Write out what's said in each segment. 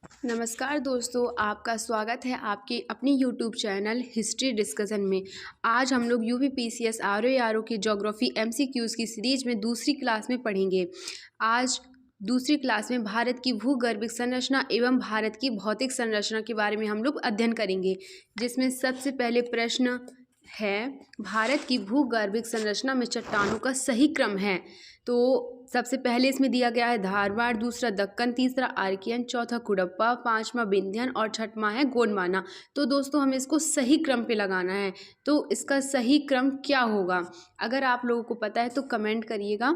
नमस्कार दोस्तों, आपका स्वागत है आपके अपनी यूट्यूब चैनल हिस्ट्री डिस्कशन में। आज हम लोग यूपीपीसीएस आरओ की ज्योग्राफी एमसीक्यूज़ की सीरीज में दूसरी क्लास में पढ़ेंगे। आज दूसरी क्लास में भारत की भूगर्भिक संरचना एवं भारत की भौतिक संरचना के बारे में हम लोग अध्ययन करेंगे, जिसमें सबसे पहले प्रश्न है भारत की भूगर्भिक संरचना में चट्टानों का सही क्रम है। तो सबसे पहले इसमें दिया गया है धारवाड़, दूसरा दक्कन, तीसरा आर्कियन, चौथा कुडप्पा, पांचवा विंध्यन और छठवां है गोंडवाना। तो दोस्तों हमें इसको सही क्रम पे लगाना है। तो इसका सही क्रम क्या होगा, अगर आप लोगों को पता है तो कमेंट करिएगा।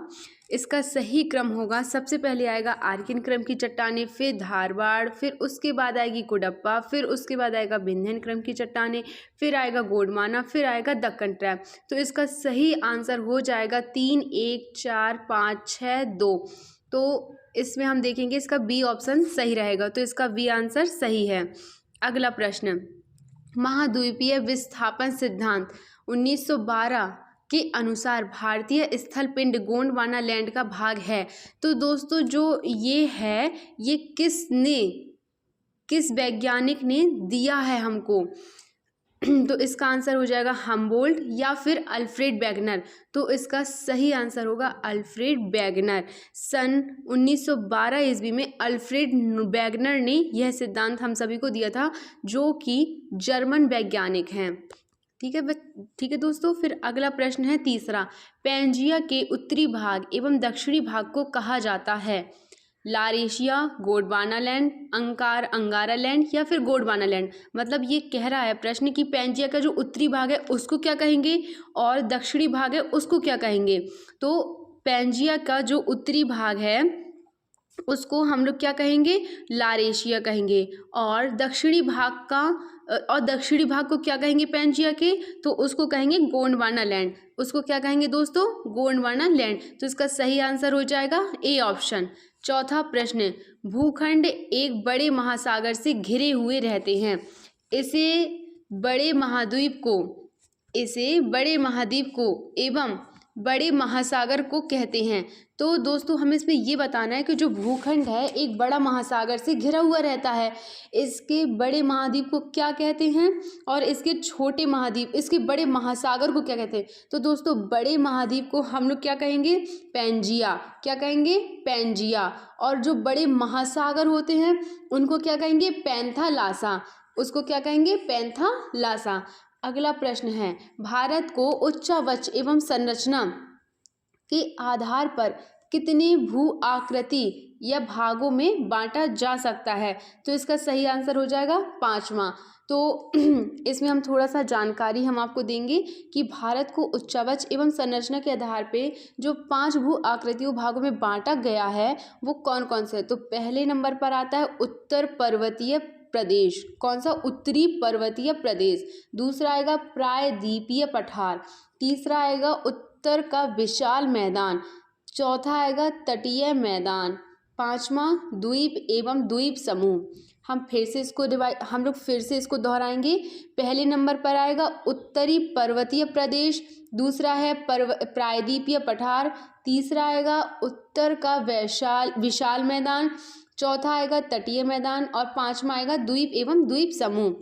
इसका सही क्रम होगा, सबसे पहले आएगा आर्कियन क्रम की चट्टानें, फिर धारवाड़, फिर उसके बाद आएगी कुडप्पा, फिर उसके बाद आएगा विंध्यन क्रम की चट्टानें, फिर आएगा गोंडवाना, फिर आएगा दक्कन ट्रैप। तो इसका सही आंसर हो जाएगा 3, 1, 4, 5, 6, 2। तो इसमें हम देखेंगे इसका बी ऑप्शन सही रहेगा, तो इसका बी आंसर सही है। अगला प्रश्न, महाद्वीपीय विस्थापन सिद्धांत 1912 के अनुसार भारतीय स्थल पिंड गोंडवाना लैंड का भाग है। तो दोस्तों जो ये है, ये किस वैज्ञानिक ने दिया है हमको, तो इसका आंसर हो जाएगा हम्बोल्ट या फिर अल्फ्रेड वेगनर। तो इसका सही आंसर होगा अल्फ्रेड वेगनर। सन 1912 ईस्वी में अल्फ्रेड वेगनर ने यह सिद्धांत हम सभी को दिया था, जो कि जर्मन वैज्ञानिक हैं। ठीक है दोस्तों। फिर अगला प्रश्न है तीसरा, पैंजिया के उत्तरी भाग एवं दक्षिणी भाग को कहा जाता है लारेशिया, गोंडवाना लैंड, अंगारा लैंड या फिर गोंडवाना लैंड। मतलब ये कह रहा है प्रश्न कि पैंजिया का जो उत्तरी भाग है उसको क्या कहेंगे और दक्षिणी भाग है उसको क्या कहेंगे। तो पैंजिया का जो उत्तरी भाग है उसको हम लोग क्या कहेंगे, लारेशिया कहेंगे। और दक्षिणी भाग को क्या कहेंगे पैंजिया के, तो उसको कहेंगे गोंडवाना लैंड। उसको क्या कहेंगे दोस्तों, गोंडवाना लैंड। तो इसका सही आंसर हो जाएगा ए ऑप्शन। चौथा प्रश्न, भूखंड एक बड़े महासागर से घिरे हुए रहते हैं, इसे बड़े महाद्वीप को एवं बड़े महासागर को कहते हैं। तो दोस्तों हमें इसमें ये बताना है कि जो भूखंड है एक बड़ा महासागर से घिरा हुआ रहता है, इसके बड़े महाद्वीप को क्या कहते हैं और इसके छोटे महाद्वीप, इसके बड़े महासागर को क्या कहते हैं। तो दोस्तों बड़े महाद्वीप को हम लोग क्या कहेंगे, पैंजिया। क्या कहेंगे, पैंजिया। और जो बड़े महासागर होते हैं उनको क्या कहेंगे, पैंथालासा। उसको क्या कहेंगे, पैंथालासा। अगला प्रश्न है, भारत को उच्चावच एवं संरचना के आधार पर कितने भू आकृति या भागों में बांटा जा सकता है। तो इसका सही आंसर हो जाएगा पांचवा। तो इसमें हम थोड़ा सा जानकारी हम आपको देंगे कि भारत को उच्चावच एवं संरचना के आधार पे जो 5 भू आकृतियों भागों में बांटा गया है वो कौन कौन से है। तो पहले नंबर पर आता है उत्तर पर्वतीय प्रदेश। कौन सा, उत्तरी पर्वतीय प्रदेश। दूसरा आएगा प्रायद्वीपीय पठार। तीसरा आएगा उत्तर का विशाल मैदान। चौथा आएगा तटीय मैदान। पांचवा द्वीप एवं द्वीप समूह। हम लोग फिर से इसको दोहराएंगे। पहले नंबर पर आएगा उत्तरी पर्वतीय प्रदेश, दूसरा है प्रायद्वीपीय पठार, तीसरा आएगा उत्तर का विशाल मैदान, चौथा आएगा तटीय मैदान और पांचवा आएगा द्वीप एवं द्वीप समूह।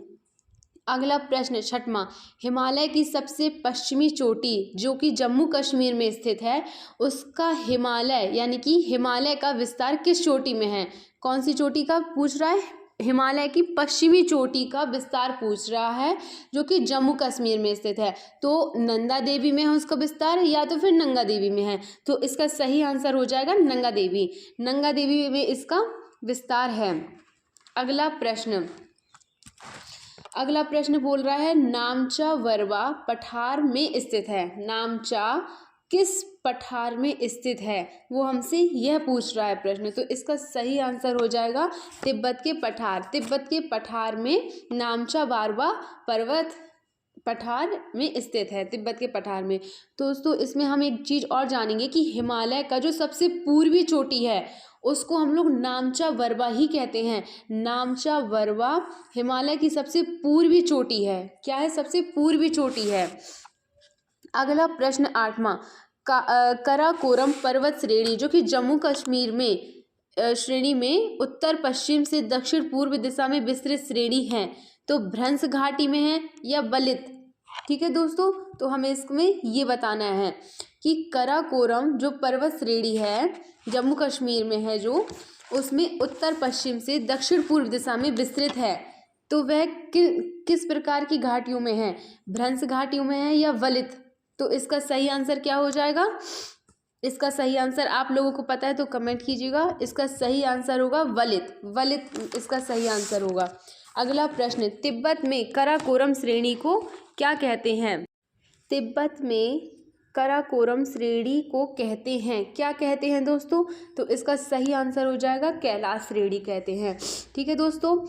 अगला प्रश्न छठवां, हिमालय की सबसे पश्चिमी चोटी जो कि जम्मू कश्मीर में स्थित है, उसका हिमालय यानी कि हिमालय का विस्तार किस चोटी में है। कौन सी चोटी का पूछ रहा है, हिमालय की पश्चिमी चोटी का विस्तार पूछ रहा है, जो कि जम्मू कश्मीर में स्थित है। तो नंदा देवी में है उसका विस्तार या तो फिर नंगा देवी में है। तो इसका सही आंसर हो जाएगा नंगा देवी। नंगा देवी में इसका विस्तार है। अगला प्रश्न बोल रहा है नामचा वरवा पठार में स्थित है। नामचा किस पठार में स्थित है, वो हमसे यह पूछ रहा है प्रश्न। तो इसका सही आंसर हो जाएगा तिब्बत के पठार। तिब्बत के पठार में नामचा वारवा पर्वत पठार में स्थित है, तिब्बत के पठार में। दोस्तों इसमें हम एक चीज़ और जानेंगे कि हिमालय का जो सबसे पूर्वी चोटी है उसको हम लोग नामचा वरवा ही कहते हैं। नामचा वरवा हिमालय की सबसे पूर्वी चोटी है। क्या है, सबसे पूर्वी चोटी है। अगला प्रश्न आठवां, काराकोरम पर्वत श्रेणी जो कि जम्मू कश्मीर में श्रेणी में उत्तर पश्चिम से दक्षिण पूर्व दिशा में विस्तृत श्रेणी है? तो भ्रंश घाटी में है या वलित? ठीक है दोस्तों, तो हमें इसमें ये बताना है कि काराकोरम जो पर्वत श्रेणी है जम्मू कश्मीर में है, जो उसमें उत्तर पश्चिम से दक्षिण पूर्व दिशा में विस्तृत है, तो वह किस प्रकार की घाटियों में है? भ्रंश घाटियों में है या वलित? तो इसका सही आंसर क्या हो जाएगा? इसका सही आंसर आप लोगों को पता है तो कमेंट कीजिएगा। इसका सही आंसर होगा वलित। वलित इसका सही आंसर होगा। अगला प्रश्न, तिब्बत में काराकोरम श्रेणी को क्या कहते हैं? तिब्बत में काराकोरम श्रेणी को कहते हैं, क्या कहते हैं दोस्तों? तो इसका सही आंसर हो जाएगा कैलाश श्रेणी कहते हैं। ठीक है दोस्तों,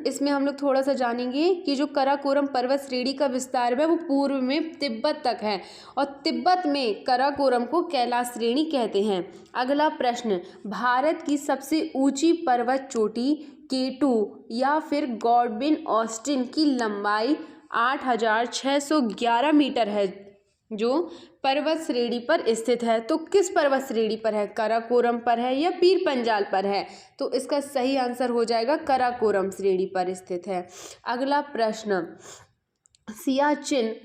इसमें हम लोग थोड़ा सा जानेंगे कि जो काराकोरम पर्वत श्रेणी का विस्तार है वो पूर्व में तिब्बत तक है और तिब्बत में काराकोरम को कैलाश श्रेणी कहते हैं। अगला प्रश्न, भारत की सबसे ऊंची पर्वत चोटी K2 या फिर गॉडविन ऑस्टिन की लंबाई 8611 मीटर है, जो पर्वत श्रेणी पर स्थित है। तो किस पर्वत श्रेणी पर है? काराकोरम पर है या पीर पंजाल पर है? तो इसका सही आंसर हो जाएगा काराकोरम श्रेणी पर स्थित है। अगला प्रश्न, सियाचिन,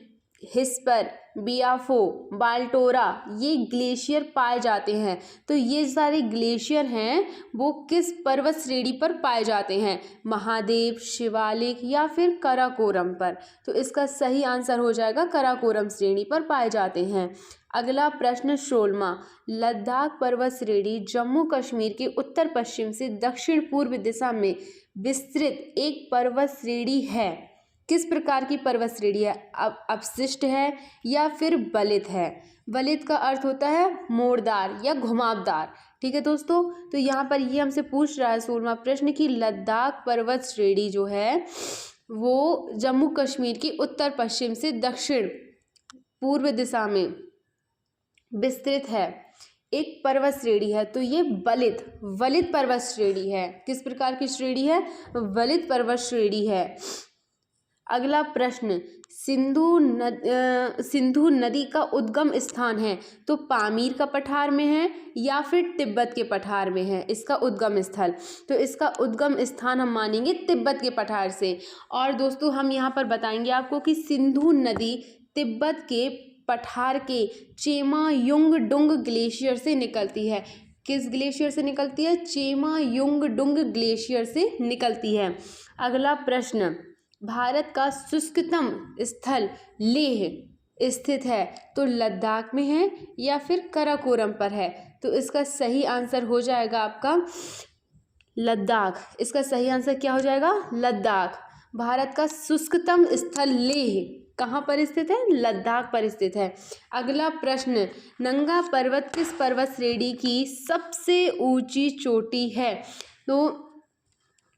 हिस्पर, बियाफो, बाल्टोरा ये ग्लेशियर पाए जाते हैं। तो ये सारे ग्लेशियर हैं वो किस पर्वत श्रेणी पर पाए जाते हैं? महादेव, शिवालिक या फिर काराकोरम पर? तो इसका सही आंसर हो जाएगा काराकोरम श्रेणी पर पाए जाते हैं। अगला प्रश्न 16वां, लद्दाख पर्वत श्रेणी जम्मू कश्मीर के उत्तर पश्चिम से दक्षिण पूर्व दिशा में विस्तृत एक पर्वत श्रेणी है। किस प्रकार की पर्वत श्रेणी है? अपशिष्ट है या फिर वलित है? वलित का अर्थ होता है मोड़दार या घुमावदार। ठीक है दोस्तों, तो यहाँ पर ये हमसे पूछ रहा है 16वां प्रश्न कि लद्दाख पर्वत श्रेणी जो है वो जम्मू कश्मीर की उत्तर पश्चिम से दक्षिण पूर्व दिशा में विस्तृत है एक पर्वत श्रेणी है, तो ये वलित पर्वत श्रेणी है। किस प्रकार की श्रेणी है? वलित पर्वत श्रेणी है। अगला प्रश्न, सिंधु नदी का उद्गम स्थान है, तो पामीर का पठार में है या फिर तिब्बत के पठार में है इसका उद्गम स्थल? तो इसका उद्गम स्थान हम मानेंगे तिब्बत के पठार से। और दोस्तों हम यहाँ पर बताएंगे आपको कि सिंधु नदी तिब्बत के पठार के चेमायुंगडुंग ग्लेशियर से निकलती है। किस ग्लेशियर से निकलती है? चेमायुंगडुंग ग्लेशियर से निकलती है। अगला प्रश्न, भारत का शुष्कतम स्थल लेह स्थित है, तो लद्दाख में है या फिर काराकोरम पर है? तो इसका सही आंसर हो जाएगा आपका लद्दाख। इसका सही आंसर क्या हो जाएगा? लद्दाख। भारत का शुष्कतम स्थल लेह कहाँ पर स्थित है? लद्दाख पर स्थित है। अगला प्रश्न, नंगा पर्वत किस पर्वत श्रेणी की सबसे ऊंची चोटी है? तो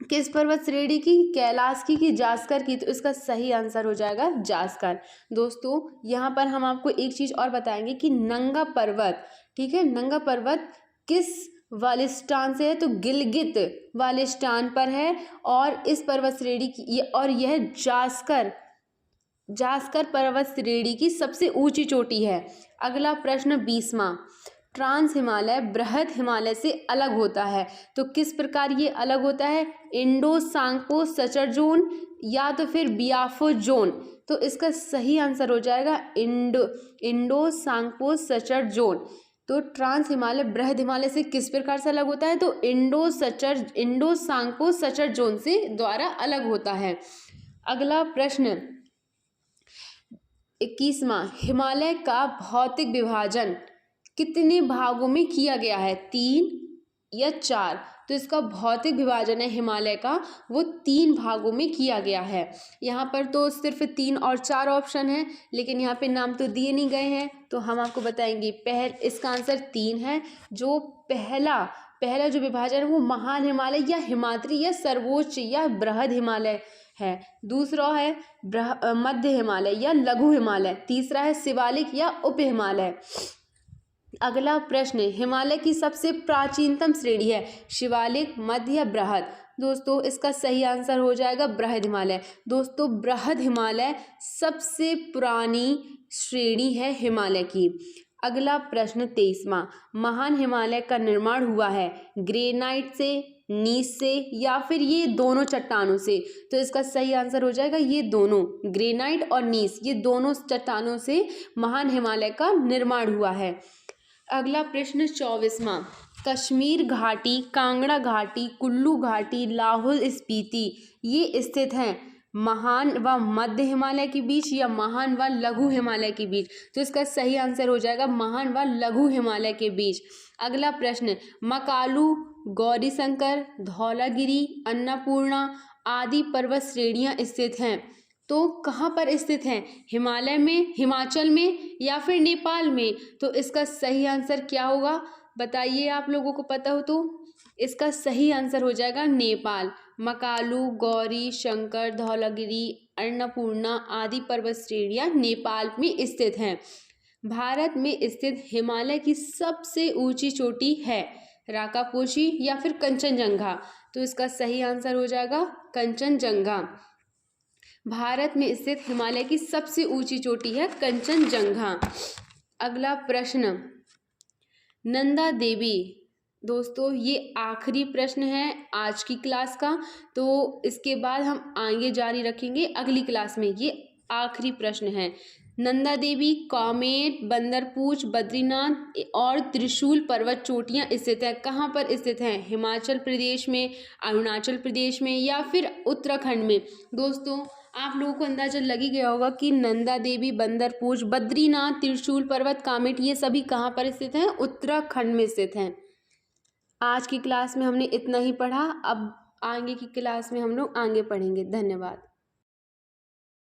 किस पर्वत श्रेणी की? कैलाश की कि जास्कर की? तो इसका सही आंसर हो जाएगा जास्कर। दोस्तों यहाँ पर हम आपको एक चीज़ और बताएंगे कि नंगा पर्वत, ठीक है, नंगा पर्वत किस वालिस्तान से है? तो गिलगित वालिस्तान पर है और इस पर्वत श्रेणी की और यह जास्कर पर्वत श्रेणी की सबसे ऊंची चोटी है। अगला प्रश्न 20वां, ट्रांस हिमालय बृहद हिमालय से अलग होता है, तो किस प्रकार ये अलग होता है? इंडो सांगपो सचर जोन या तो फिर बियाफो जोन? तो इसका सही आंसर हो जाएगा इंडो सांगपो सचर जोन। तो ट्रांस हिमालय बृहद हिमालय से किस प्रकार से अलग होता है? तो इंडो सांगपो सचर जोन से द्वारा अलग होता है। अगला प्रश्न 21वां, हिमालय का भौतिक विभाजन कितने भागों में किया गया है? 3 या 4? तो इसका भौतिक विभाजन है हिमालय का वो 3 भागों में किया गया है। यहाँ पर तो सिर्फ 3 और 4 ऑप्शन है, लेकिन यहाँ पे नाम तो दिए नहीं गए हैं, तो हम आपको बताएंगे इसका आंसर 3 है। जो पहला जो विभाजन है वो महान हिमालय या हिमाद्री या सर्वोच्च या बृहद हिमालय है। दूसरा है मध्य हिमालय या लघु हिमालय। तीसरा है शिवालिक या उप हिमालय। अगला प्रश्न, हिमालय की सबसे प्राचीनतम श्रेणी है शिवालिक, मध्य या बृहद? दोस्तों इसका सही आंसर हो जाएगा बृहद हिमालय। दोस्तों बृहद हिमालय सबसे पुरानी श्रेणी है हिमालय की। अगला प्रश्न 23वां, महान हिमालय का निर्माण हुआ है ग्रेनाइट से, नीस से या फिर ये दोनों चट्टानों से? तो इसका सही आंसर हो जाएगा ये दोनों, ग्रेनाइट और नीस, ये दोनों चट्टानों से महान हिमालय का निर्माण हुआ है। अगला प्रश्न 24वां, कश्मीर घाटी, कांगड़ा घाटी, कुल्लू घाटी, लाहौल स्पीति ये स्थित हैं महान व मध्य हिमालय के बीच या महान व लघु हिमालय के बीच? तो इसका सही आंसर हो जाएगा महान व लघु हिमालय के बीच। अगला प्रश्न, मकालू, गौरीशंकर, धौलागिरी, अन्नपूर्णा आदि पर्वत श्रेणियां स्थित हैं, तो कहाँ पर स्थित हैं? हिमालय में, हिमाचल में या फिर नेपाल में? तो इसका सही आंसर क्या होगा बताइए, आप लोगों को पता हो तो? इसका सही आंसर हो जाएगा नेपाल। मकालू, गौरी शंकर, धौलागिरी, अन्नपूर्णा आदि पर्वत श्रेणियां नेपाल में स्थित हैं। भारत में स्थित हिमालय की सबसे ऊंची चोटी है राकापोशी या फिर कंचनजंगा? तो इसका सही आंसर हो जाएगा कंचनजंगा। भारत में स्थित हिमालय की सबसे ऊंची चोटी है कंचनजंगा। अगला प्रश्न, नंदा देवी, दोस्तों ये आखिरी प्रश्न है आज की क्लास का, तो इसके बाद हम आगे जारी रखेंगे अगली क्लास में। ये आखिरी प्रश्न है। नंदा देवी, कामेट, बंदरपूछ, बद्रीनाथ और त्रिशूल पर्वत चोटियां स्थित हैं, कहाँ पर स्थित हैं? हिमाचल प्रदेश में, अरुणाचल प्रदेश में या फिर उत्तराखंड में? दोस्तों आप लोगों को अंदाजा लग ही गया होगा कि नंदा देवी, बंदरपूछ, बद्रीनाथ, त्रिशूल पर्वत, कामेट ये सभी कहाँ पर स्थित हैं? उत्तराखंड में स्थित हैं। आज की क्लास में हमने इतना ही पढ़ा, अब आगे की क्लास में हम लोग आगे पढ़ेंगे। धन्यवाद।